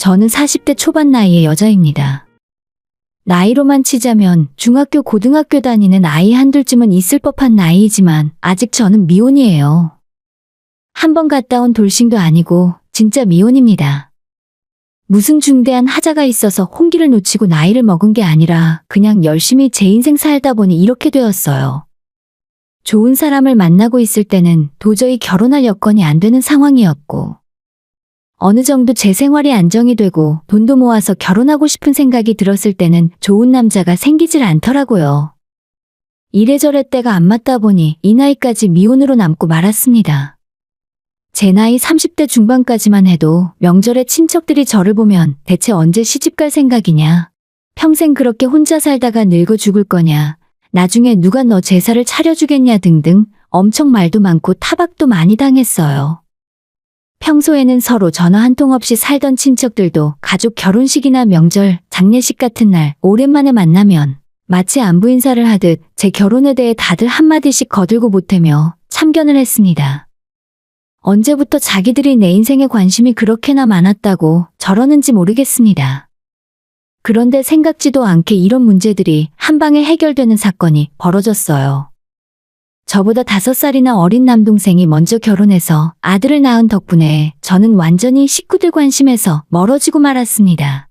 저는 40대 초반 나이의 여자입니다. 나이로만 치자면 중학교, 고등학교 다니는 아이 한둘쯤은 있을 법한 나이이지만 아직 저는 미혼이에요. 한 번 갔다 온 돌싱도 아니고 진짜 미혼입니다. 무슨 중대한 하자가 있어서 홍기를 놓치고 나이를 먹은 게 아니라 그냥 열심히 제 인생 살다 보니 이렇게 되었어요. 좋은 사람을 만나고 있을 때는 도저히 결혼할 여건이 안 되는 상황이었고, 어느 정도 제 생활이 안정이 되고 돈도 모아서 결혼하고 싶은 생각이 들었을 때는 좋은 남자가 생기질 않더라고요. 이래저래 때가 안 맞다 보니 이 나이까지 미혼으로 남고 말았습니다. 제 나이 30대 중반까지만 해도 명절에 친척들이 저를 보면 대체 언제 시집갈 생각이냐, 평생 그렇게 혼자 살다가 늙어 죽을 거냐, 나중에 누가 너 제사를 차려주겠냐 등등 엄청 말도 많고 타박도 많이 당했어요. 평소에는 서로 전화 한 통 없이 살던 친척들도 가족 결혼식이나 명절, 장례식 같은 날 오랜만에 만나면 마치 안부 인사를 하듯 제 결혼에 대해 다들 한마디씩 거들고 보태며 참견을 했습니다. 언제부터 자기들이 내 인생에 관심이 그렇게나 많았다고 저러는지 모르겠습니다. 그런데 생각지도 않게 이런 문제들이 한 방에 해결되는 사건이 벌어졌어요. 저보다 5살이나 어린 남동생이 먼저 결혼해서 아들을 낳은 덕분에 저는 완전히 식구들 관심에서 멀어지고 말았습니다.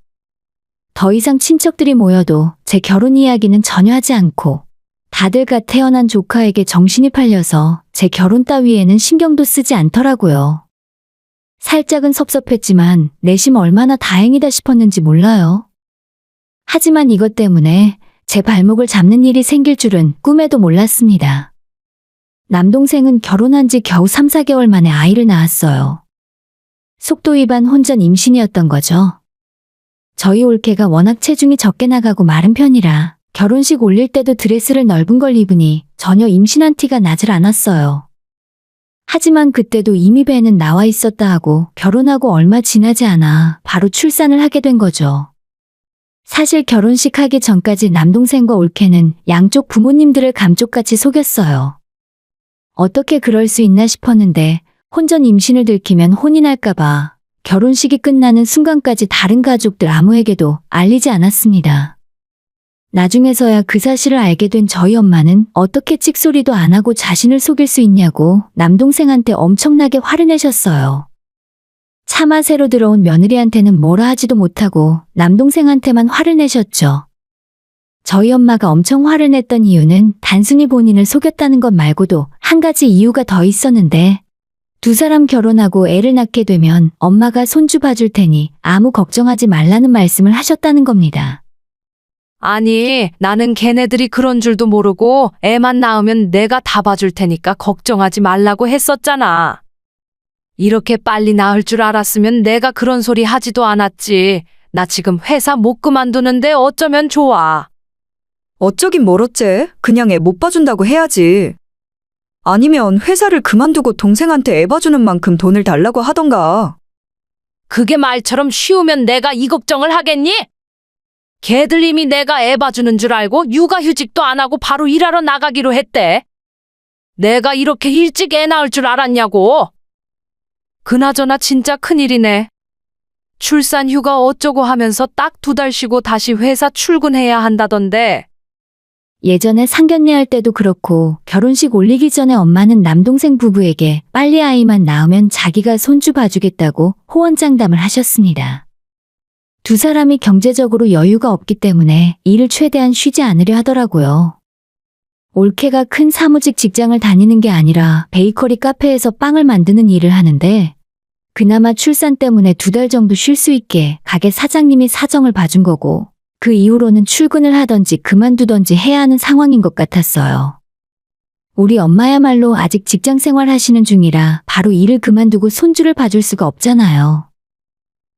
더 이상 친척들이 모여도 제 결혼 이야기는 전혀 하지 않고 다들 갓 태어난 조카에게 정신이 팔려서 제 결혼 따위에는 신경도 쓰지 않더라고요. 살짝은 섭섭했지만 내심 얼마나 다행이다 싶었는지 몰라요. 하지만 이것 때문에 제 발목을 잡는 일이 생길 줄은 꿈에도 몰랐습니다. 남동생은 결혼한 지 겨우 3, 4개월 만에 아이를 낳았어요. 속도 위반 혼전 임신이었던 거죠. 저희 올케가 워낙 체중이 적게 나가고 마른 편이라 결혼식 올릴 때도 드레스를 넓은 걸 입으니 전혀 임신한 티가 나질 않았어요. 하지만 그때도 이미 배는 나와 있었다 하고 결혼하고 얼마 지나지 않아 바로 출산을 하게 된 거죠. 사실 결혼식 하기 전까지 남동생과 올케는 양쪽 부모님들을 감쪽같이 속였어요. 어떻게 그럴 수 있나 싶었는데 혼전 임신을 들키면 혼이 날까봐 결혼식이 끝나는 순간까지 다른 가족들 아무에게도 알리지 않았습니다. 나중에서야 그 사실을 알게 된 저희 엄마는 어떻게 찍소리도 안 하고 자신을 속일 수 있냐고 남동생한테 엄청나게 화를 내셨어요. 차마 새로 들어온 며느리한테는 뭐라 하지도 못하고 남동생한테만 화를 내셨죠. 저희 엄마가 엄청 화를 냈던 이유는 단순히 본인을 속였다는 것 말고도 한 가지 이유가 더 있었는데, 두 사람 결혼하고 애를 낳게 되면 엄마가 손주 봐줄 테니 아무 걱정하지 말라는 말씀을 하셨다는 겁니다. 아니, 나는 걔네들이 그런 줄도 모르고 애만 낳으면 내가 다 봐줄 테니까 걱정하지 말라고 했었잖아. 이렇게 빨리 낳을 줄 알았으면 내가 그런 소리 하지도 않았지. 나 지금 회사 못 그만두는데 어쩌면 좋아. 어쩌긴 뭘 어째? 그냥 애 못 봐준다고 해야지. 아니면 회사를 그만두고 동생한테 애 봐주는 만큼 돈을 달라고 하던가. 그게 말처럼 쉬우면 내가 이 걱정을 하겠니? 걔들 이미 내가 애 봐주는 줄 알고 육아휴직도 안 하고 바로 일하러 나가기로 했대. 내가 이렇게 일찍 애 낳을 줄 알았냐고. 그나저나 진짜 큰일이네. 출산 휴가 어쩌고 하면서 딱 2달 쉬고 다시 회사 출근해야 한다던데. 예전에 상견례 할 때도 그렇고 결혼식 올리기 전에 엄마는 남동생 부부에게 빨리 아이만 낳으면 자기가 손주 봐주겠다고 호언장담을 하셨습니다. 두 사람이 경제적으로 여유가 없기 때문에 일을 최대한 쉬지 않으려 하더라고요. 올케가 큰 사무직 직장을 다니는 게 아니라 베이커리 카페에서 빵을 만드는 일을 하는데, 그나마 출산 때문에 2달 정도 쉴 수 있게 가게 사장님이 사정을 봐준 거고, 그 이후로는 출근을 하던지 그만두던지 해야 하는 상황인 것 같았어요. 우리 엄마야말로 아직 직장 생활 하시는 중이라 바로 일을 그만두고 손주를 봐줄 수가 없잖아요.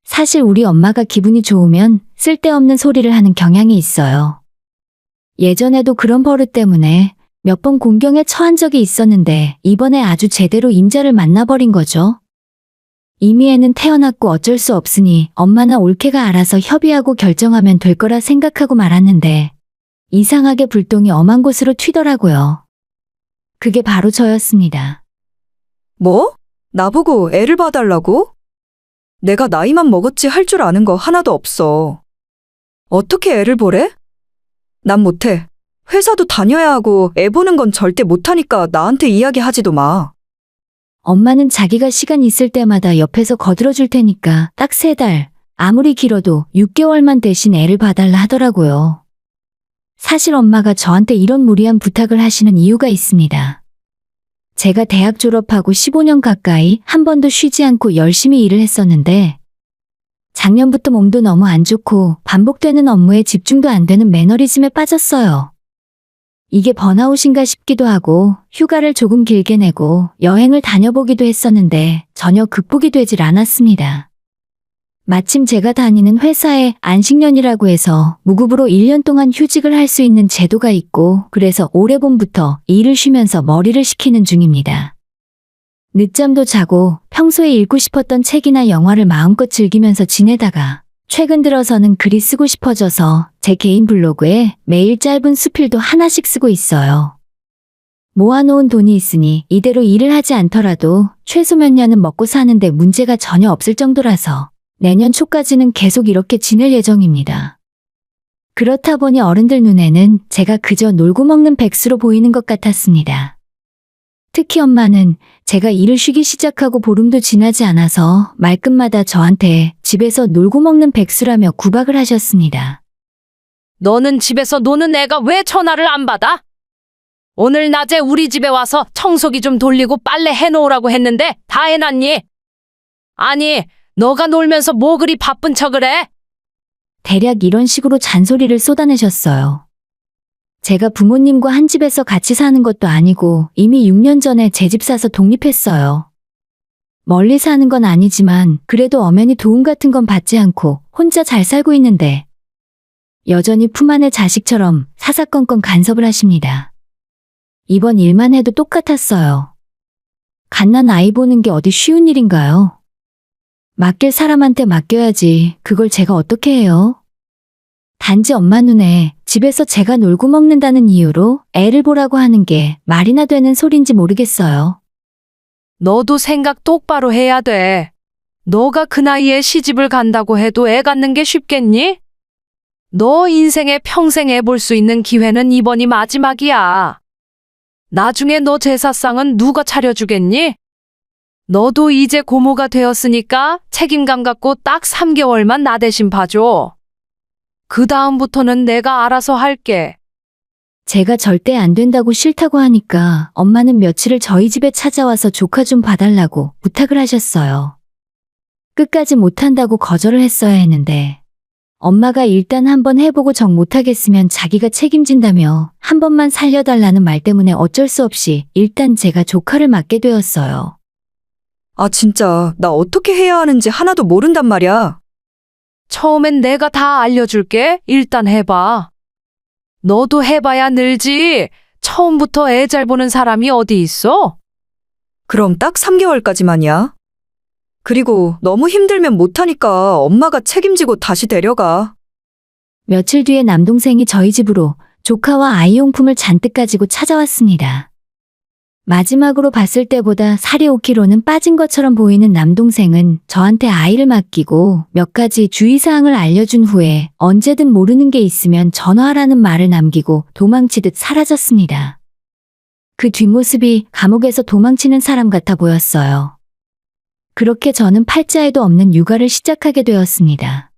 사실 우리 엄마가 기분이 좋으면 쓸데없는 소리를 하는 경향이 있어요. 예전에도 그런 버릇 때문에 몇 번 공경에 처한 적이 있었는데 이번에 아주 제대로 임자를 만나버린 거죠. 이미 애는 태어났고 어쩔 수 없으니 엄마나 올케가 알아서 협의하고 결정하면 될 거라 생각하고 말았는데, 이상하게 불똥이 엄한 곳으로 튀더라고요. 그게 바로 저였습니다. 뭐? 나보고 애를 봐달라고? 내가 나이만 먹었지 할 줄 아는 거 하나도 없어. 어떻게 애를 보래? 난 못해. 회사도 다녀야 하고 애 보는 건 절대 못하니까 나한테 이야기하지도 마. 엄마는 자기가 시간 있을 때마다 옆에서 거들어줄 테니까 딱 3달, 아무리 길어도 6개월만 대신 애를 봐달라 하더라고요. 사실 엄마가 저한테 이런 무리한 부탁을 하시는 이유가 있습니다. 제가 대학 졸업하고 15년 가까이 한 번도 쉬지 않고 열심히 일을 했었는데 작년부터 몸도 너무 안 좋고 반복되는 업무에 집중도 안 되는 매너리즘에 빠졌어요. 이게 번아웃인가 싶기도 하고 휴가를 조금 길게 내고 여행을 다녀보기도 했었는데 전혀 극복이 되질 않았습니다. 마침 제가 다니는 회사에 안식년이라고 해서 무급으로 1년 동안 휴직을 할 수 있는 제도가 있고 그래서 올해 봄부터 일을 쉬면서 머리를 식히는 중입니다. 늦잠도 자고 평소에 읽고 싶었던 책이나 영화를 마음껏 즐기면서 지내다가 최근 들어서는 글이 쓰고 싶어져서 제 개인 블로그에 매일 짧은 수필도 하나씩 쓰고 있어요. 모아놓은 돈이 있으니 이대로 일을 하지 않더라도 최소 몇 년은 먹고 사는데 문제가 전혀 없을 정도라서 내년 초까지는 계속 이렇게 지낼 예정입니다. 그렇다 보니 어른들 눈에는 제가 그저 놀고 먹는 백수로 보이는 것 같았습니다. 특히 엄마는 제가 일을 쉬기 시작하고 보름도 지나지 않아서 말끝마다 저한테 집에서 놀고 먹는 백수라며 구박을 하셨습니다. 너는 집에서 노는 애가 왜 전화를 안 받아? 오늘 낮에 우리 집에 와서 청소기 좀 돌리고 빨래 해놓으라고 했는데 다 해놨니? 아니, 너가 놀면서 뭐 그리 바쁜 척을 해? 대략 이런 식으로 잔소리를 쏟아내셨어요. 제가 부모님과 한 집에서 같이 사는 것도 아니고 이미 6년 전에 제 집 사서 독립했어요. 멀리 사는 건 아니지만 그래도 엄연히 도움 같은 건 받지 않고 혼자 잘 살고 있는데 여전히 품 안의 자식처럼 사사건건 간섭을 하십니다. 이번 일만 해도 똑같았어요. 갓난 아이 보는 게 어디 쉬운 일인가요? 맡길 사람한테 맡겨야지 그걸 제가 어떻게 해요? 단지 엄마 눈에 집에서 제가 놀고 먹는다는 이유로 애를 보라고 하는 게 말이나 되는 소린지 모르겠어요. 너도 생각 똑바로 해야 돼. 너가 그 나이에 시집을 간다고 해도 애 갖는 게 쉽겠니? 너 인생에 평생 애 볼 수 있는 기회는 이번이 마지막이야. 나중에 너 제사상은 누가 차려주겠니? 너도 이제 고모가 되었으니까 책임감 갖고 딱 3개월만 나 대신 봐줘. 그 다음부터는 내가 알아서 할게. 제가 절대 안 된다고 싫다고 하니까 엄마는 며칠을 저희 집에 찾아와서 조카 좀 봐달라고 부탁을 하셨어요. 끝까지 못한다고 거절을 했어야 했는데 엄마가 일단 한번 해보고 정 못하겠으면 자기가 책임진다며 한 번만 살려달라는 말 때문에 어쩔 수 없이 일단 제가 조카를 맡게 되었어요. 아, 진짜 나 어떻게 해야 하는지 하나도 모른단 말이야. 처음엔 내가 다 알려줄게. 일단 해봐. 너도 해봐야 늘지. 처음부터 애 잘 보는 사람이 어디 있어? 그럼 딱 3개월까지만이야. 그리고 너무 힘들면 못하니까 엄마가 책임지고 다시 데려가. 며칠 뒤에 남동생이 저희 집으로 조카와 아이용품을 잔뜩 가지고 찾아왔습니다. 마지막으로 봤을 때보다 살이 5kg는 빠진 것처럼 보이는 남동생은 저한테 아이를 맡기고 몇 가지 주의사항을 알려준 후에 언제든 모르는 게 있으면 전화하라는 말을 남기고 도망치듯 사라졌습니다. 그 뒷모습이 감옥에서 도망치는 사람 같아 보였어요. 그렇게 저는 팔자에도 없는 육아를 시작하게 되었습니다.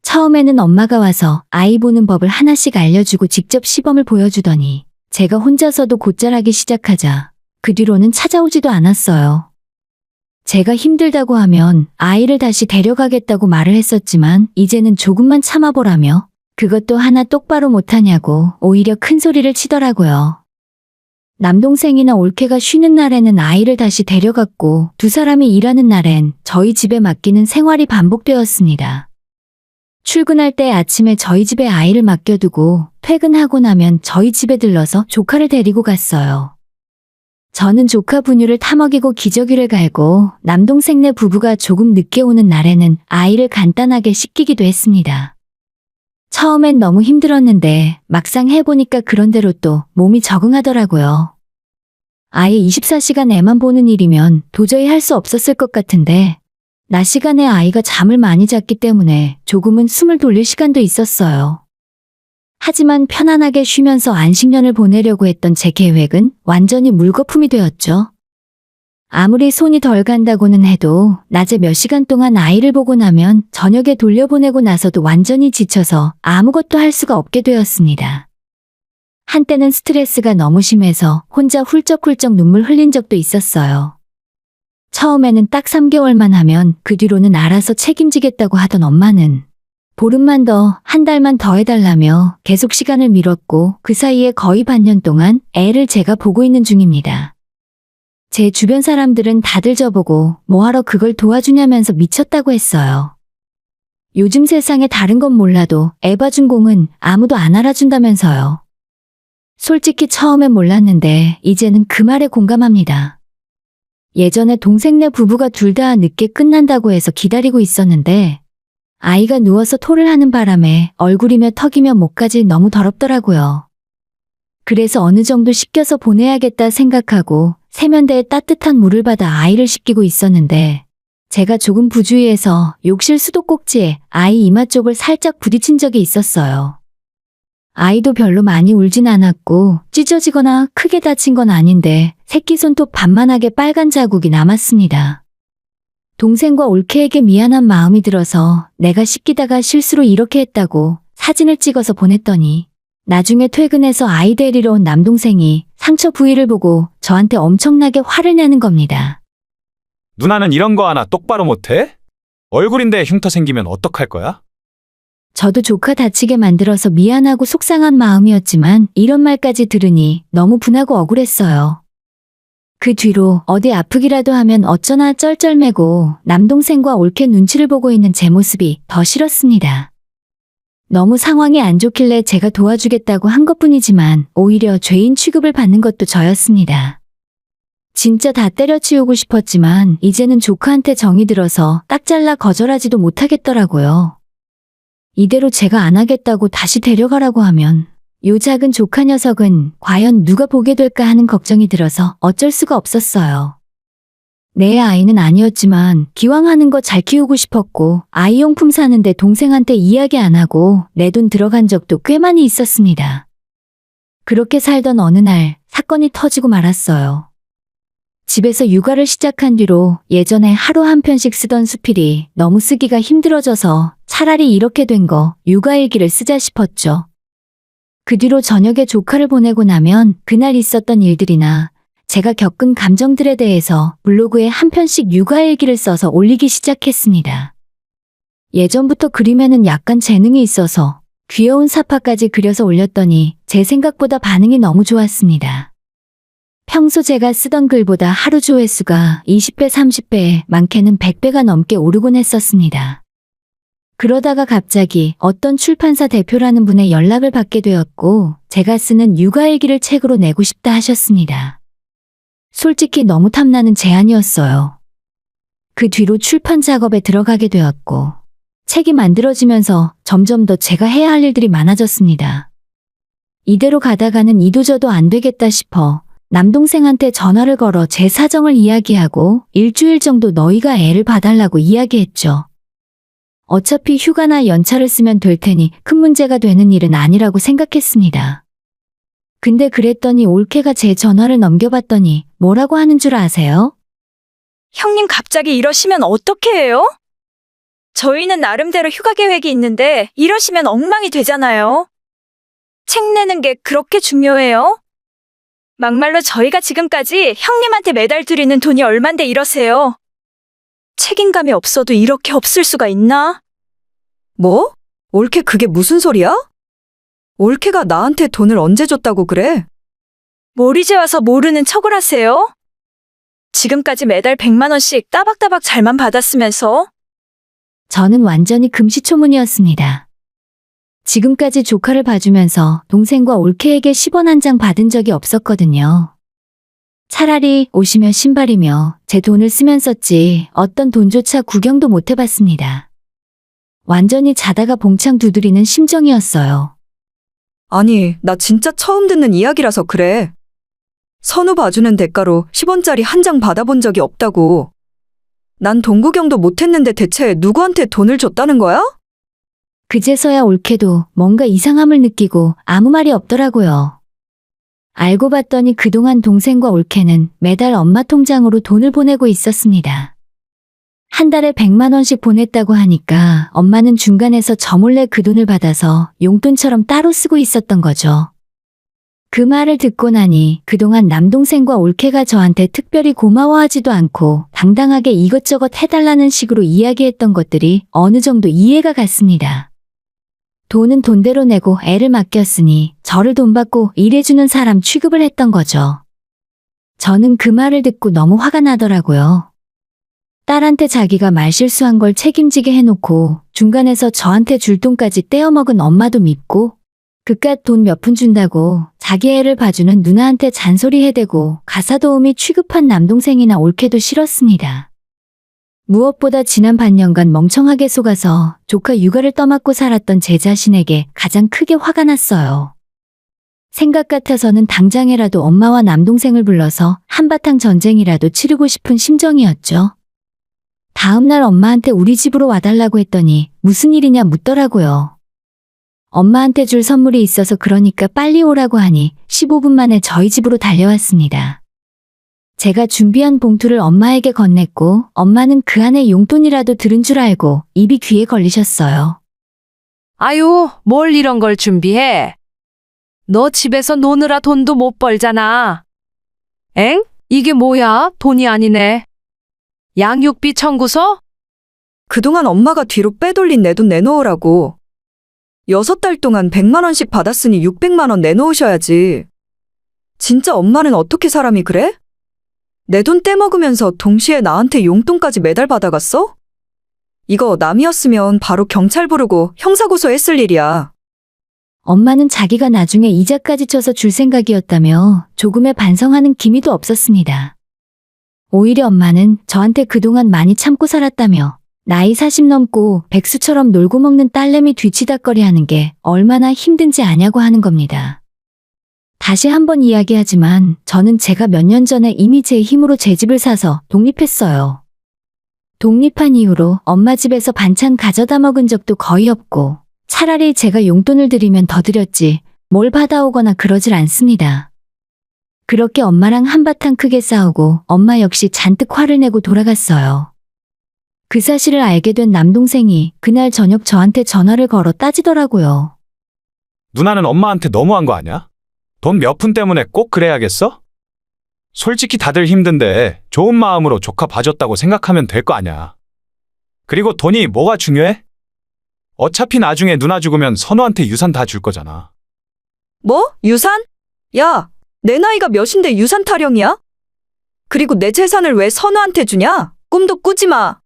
처음에는 엄마가 와서 아이 보는 법을 하나씩 알려주고 직접 시범을 보여주더니 제가 혼자서도 곧잘하기 시작하자 그 뒤로는 찾아오지도 않았어요. 제가 힘들다고 하면 아이를 다시 데려가겠다고 말을 했었지만 이제는 조금만 참아보라며 그것도 하나 똑바로 못하냐고 오히려 큰 소리를 치더라고요. 남동생이나 올케가 쉬는 날에는 아이를 다시 데려갔고 두 사람이 일하는 날엔 저희 집에 맡기는 생활이 반복되었습니다. 출근할 때 아침에 저희 집에 아이를 맡겨두고 퇴근하고 나면 저희 집에 들러서 조카를 데리고 갔어요. 저는 조카 분유를 타먹이고 기저귀를 갈고 남동생네 부부가 조금 늦게 오는 날에는 아이를 간단하게 씻기기도 했습니다. 처음엔 너무 힘들었는데 막상 해보니까 그런대로 또 몸이 적응하더라고요. 아예 24시간 애만 보는 일이면 도저히 할 수 없었을 것 같은데 낮 시간에 아이가 잠을 많이 잤기 때문에 조금은 숨을 돌릴 시간도 있었어요. 하지만 편안하게 쉬면서 안식년을 보내려고 했던 제 계획은 완전히 물거품이 되었죠. 아무리 손이 덜 간다고는 해도 낮에 몇 시간 동안 아이를 보고 나면 저녁에 돌려보내고 나서도 완전히 지쳐서 아무것도 할 수가 없게 되었습니다. 한때는 스트레스가 너무 심해서 혼자 훌쩍훌쩍 눈물 흘린 적도 있었어요. 처음에는 딱 3개월만 하면 그 뒤로는 알아서 책임지겠다고 하던 엄마는 보름만 더, 한 달만 더 해달라며 계속 시간을 미뤘고 그 사이에 거의 반년 동안 애를 제가 보고 있는 중입니다. 제 주변 사람들은 다들 저보고 뭐하러 그걸 도와주냐면서 미쳤다고 했어요. 요즘 세상에 다른 건 몰라도 애 봐준 공은 아무도 안 알아준다면서요. 솔직히 처음엔 몰랐는데 이제는 그 말에 공감합니다. 예전에 동생네 부부가 둘 다 늦게 끝난다고 해서 기다리고 있었는데 아이가 누워서 토를 하는 바람에 얼굴이며 턱이며 목까지 너무 더럽더라고요. 그래서 어느 정도 씻겨서 보내야겠다 생각하고 세면대에 따뜻한 물을 받아 아이를 씻기고 있었는데 제가 조금 부주의해서 욕실 수도꼭지에 아이 이마 쪽을 살짝 부딪힌 적이 있었어요. 아이도 별로 많이 울진 않았고 찢어지거나 크게 다친 건 아닌데 새끼 손톱 반만하게 빨간 자국이 남았습니다. 동생과 올케에게 미안한 마음이 들어서 내가 씻기다가 실수로 이렇게 했다고 사진을 찍어서 보냈더니 나중에 퇴근해서 아이 데리러 온 남동생이 상처 부위를 보고 저한테 엄청나게 화를 내는 겁니다. 누나는 이런 거 하나 똑바로 못해? 얼굴인데 흉터 생기면 어떡할 거야? 저도 조카 다치게 만들어서 미안하고 속상한 마음이었지만 이런 말까지 들으니 너무 분하고 억울했어요. 그 뒤로 어디 아프기라도 하면 어쩌나 쩔쩔매고 남동생과 올케 눈치를 보고 있는 제 모습이 더 싫었습니다. 너무 상황이 안 좋길래 제가 도와주겠다고 한 것뿐이지만 오히려 죄인 취급을 받는 것도 저였습니다. 진짜 다 때려치우고 싶었지만 이제는 조카한테 정이 들어서 딱 잘라 거절하지도 못하겠더라고요. 이대로 제가 안 하겠다고 다시 데려가라고 하면 요 작은 조카 녀석은 과연 누가 보게 될까 하는 걱정이 들어서 어쩔 수가 없었어요. 내 아이는 아니었지만 기왕 하는 거 잘 키우고 싶었고 아이용품 사는데 동생한테 이야기 안 하고 내 돈 들어간 적도 꽤 많이 있었습니다. 그렇게 살던 어느 날 사건이 터지고 말았어요. 집에서 육아를 시작한 뒤로 예전에 하루 한 편씩 쓰던 수필이 너무 쓰기가 힘들어져서 차라리 이렇게 된 거 육아일기를 쓰자 싶었죠. 그 뒤로 저녁에 조카를 보내고 나면 그날 있었던 일들이나 제가 겪은 감정들에 대해서 블로그에 한 편씩 육아일기를 써서 올리기 시작했습니다. 예전부터 그림에는 약간 재능이 있어서 귀여운 사파까지 그려서 올렸더니 제 생각보다 반응이 너무 좋았습니다. 평소 제가 쓰던 글보다 하루 조회수가 20배, 30배, 많게는 100배가 넘게 오르곤 했었습니다. 그러다가 갑자기 어떤 출판사 대표라는 분의 연락을 받게 되었고 제가 쓰는 육아일기를 책으로 내고 싶다 하셨습니다. 솔직히 너무 탐나는 제안이었어요. 그 뒤로 출판 작업에 들어가게 되었고 책이 만들어지면서 점점 더 제가 해야 할 일들이 많아졌습니다. 이대로 가다가는 이도저도 안 되겠다 싶어 남동생한테 전화를 걸어 제 사정을 이야기하고 일주일 정도 너희가 애를 봐달라고 이야기했죠. 어차피 휴가나 연차를 쓰면 될 테니 큰 문제가 되는 일은 아니라고 생각했습니다. 근데 그랬더니 올케가 제 전화를 넘겨봤더니 뭐라고 하는 줄 아세요? 형님 갑자기 이러시면 어떻게 해요? 저희는 나름대로 휴가 계획이 있는데 이러시면 엉망이 되잖아요. 책 내는 게 그렇게 중요해요? 막말로 저희가 지금까지 형님한테 매달 드리는 돈이 얼만데 이러세요. 책임감이 없어도 이렇게 없을 수가 있나? 뭐? 올케 그게 무슨 소리야? 올케가 나한테 돈을 언제 줬다고 그래? 뭘 이제 와서 모르는 척을 하세요? 지금까지 매달 100만 원씩 따박따박 잘만 받았으면서 저는 완전히 금시초문이었습니다. 지금까지 조카를 봐주면서 동생과 올케에게 10원 한 장 받은 적이 없었거든요. 차라리 옷이며 신발이며 제 돈을 쓰면 썼지 어떤 돈조차 구경도 못 해봤습니다. 완전히 자다가 봉창 두드리는 심정이었어요. 아니, 나 진짜 처음 듣는 이야기라서 그래. 선우 봐주는 대가로 10원짜리 한 장 받아본 적이 없다고. 난 돈 구경도 못했는데 대체 누구한테 돈을 줬다는 거야? 그제서야 올케도 뭔가 이상함을 느끼고 아무 말이 없더라고요. 알고 봤더니 그동안 동생과 올케는 매달 엄마 통장으로 돈을 보내고 있었습니다. 한 달에 100만 원씩 보냈다고 하니까 엄마는 중간에서 저 몰래 그 돈을 받아서 용돈처럼 따로 쓰고 있었던 거죠. 그 말을 듣고 나니 그동안 남동생과 올케가 저한테 특별히 고마워하지도 않고 당당하게 이것저것 해달라는 식으로 이야기했던 것들이 어느 정도 이해가 갔습니다. 돈은 돈대로 내고 애를 맡겼으니 저를 돈 받고 일해주는 사람 취급을 했던 거죠. 저는 그 말을 듣고 너무 화가 나더라고요. 딸한테 자기가 말실수한 걸 책임지게 해놓고 중간에서 저한테 줄 돈까지 떼어먹은 엄마도 밉고 그깟 돈 몇 푼 준다고 자기 애를 봐주는 누나한테 잔소리 해대고 가사도우미 취급한 남동생이나 올케도 싫었습니다. 무엇보다 지난 반년간 멍청하게 속아서 조카 육아를 떠맡고 살았던 제 자신에게 가장 크게 화가 났어요. 생각 같아서는 당장이라도 엄마와 남동생을 불러서 한바탕 전쟁이라도 치르고 싶은 심정이었죠. 다음날 엄마한테 우리 집으로 와달라고 했더니 무슨 일이냐 묻더라고요. 엄마한테 줄 선물이 있어서 그러니까 빨리 오라고 하니 15분 만에 저희 집으로 달려왔습니다. 제가 준비한 봉투를 엄마에게 건넸고 엄마는 그 안에 용돈이라도 들은 줄 알고 입이 귀에 걸리셨어요. 아유, 뭘 이런 걸 준비해? 너 집에서 노느라 돈도 못 벌잖아. 엥? 이게 뭐야? 돈이 아니네. 양육비 청구서? 그동안 엄마가 뒤로 빼돌린 내 돈 내놓으라고. 6달 동안 100만 원씩 받았으니 600만 원 내놓으셔야지. 진짜 엄마는 어떻게 사람이 그래? 내 돈 떼먹으면서 동시에 나한테 용돈까지 매달 받아갔어? 이거 남이었으면 바로 경찰 부르고 형사고소했을 일이야. 엄마는 자기가 나중에 이자까지 쳐서 줄 생각이었다며 조금의 반성하는 기미도 없었습니다. 오히려 엄마는 저한테 그동안 많이 참고 살았다며 나이 40 넘고 백수처럼 놀고 먹는 딸내미 뒤치다꺼리 하는 게 얼마나 힘든지 아냐고 하는 겁니다. 다시 한번 이야기하지만 저는 제가 몇 년 전에 이미 제 힘으로 제 집을 사서 독립했어요. 독립한 이후로 엄마 집에서 반찬 가져다 먹은 적도 거의 없고 차라리 제가 용돈을 드리면 더 드렸지 뭘 받아오거나 그러질 않습니다. 그렇게 엄마랑 한바탕 크게 싸우고 엄마 역시 잔뜩 화를 내고 돌아갔어요. 그 사실을 알게 된 남동생이 그날 저녁 저한테 전화를 걸어 따지더라고요. 누나는 엄마한테 너무한 거 아니야? 돈 몇 푼 때문에 꼭 그래야겠어? 솔직히 다들 힘든데 좋은 마음으로 조카 봐줬다고 생각하면 될 거 아니야. 그리고 돈이 뭐가 중요해? 어차피 나중에 누나 죽으면 선우한테 유산 다 줄 거잖아. 뭐? 유산? 야, 내 나이가 몇인데 유산 타령이야? 그리고 내 재산을 왜 선우한테 주냐? 꿈도 꾸지 마.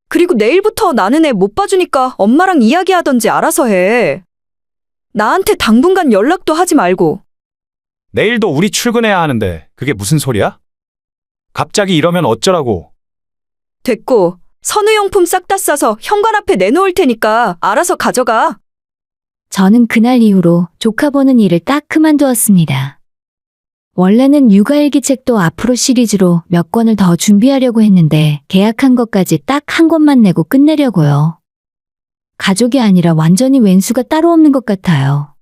그리고 내일부터 나는 애 못 봐주니까 엄마랑 이야기하던지 알아서 해. 나한테 당분간 연락도 하지 말고. 내일도 우리 출근해야 하는데 그게 무슨 소리야? 갑자기 이러면 어쩌라고. 됐고, 선우용품 싹 다 싸서 현관 앞에 내놓을 테니까 알아서 가져가. 저는 그날 이후로 조카 보는 일을 딱 그만두었습니다. 원래는 육아일기 책도 앞으로 시리즈로 몇 권을 더 준비하려고 했는데 계약한 것까지 딱 한 권만 내고 끝내려고요. 가족이 아니라 완전히 왼수가 따로 없는 것 같아요.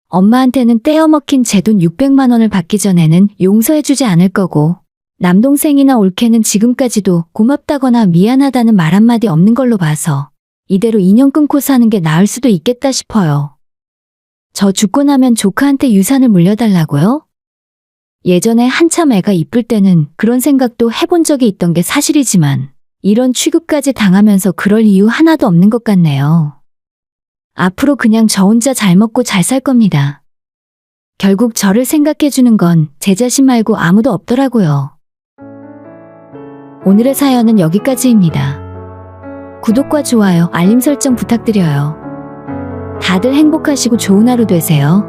엄마한테는 떼어먹힌 제 돈 600만 원을 받기 전에는 용서해주지 않을 거고 남동생이나 올케는 지금까지도 고맙다거나 미안하다는 말 한마디 없는 걸로 봐서 이대로 인연 끊고 사는 게 나을 수도 있겠다 싶어요. 저 죽고 나면 조카한테 유산을 물려달라고요? 예전에 한참 애가 이쁠 때는 그런 생각도 해본 적이 있던 게 사실이지만 이런 취급까지 당하면서 그럴 이유 하나도 없는 것 같네요. 앞으로 그냥 저 혼자 잘 먹고 잘 살 겁니다. 결국 저를 생각해주는 건 제 자신 말고 아무도 없더라고요. 오늘의 사연은 여기까지입니다. 구독과 좋아요, 알림 설정 부탁드려요. 다들 행복하시고 좋은 하루 되세요.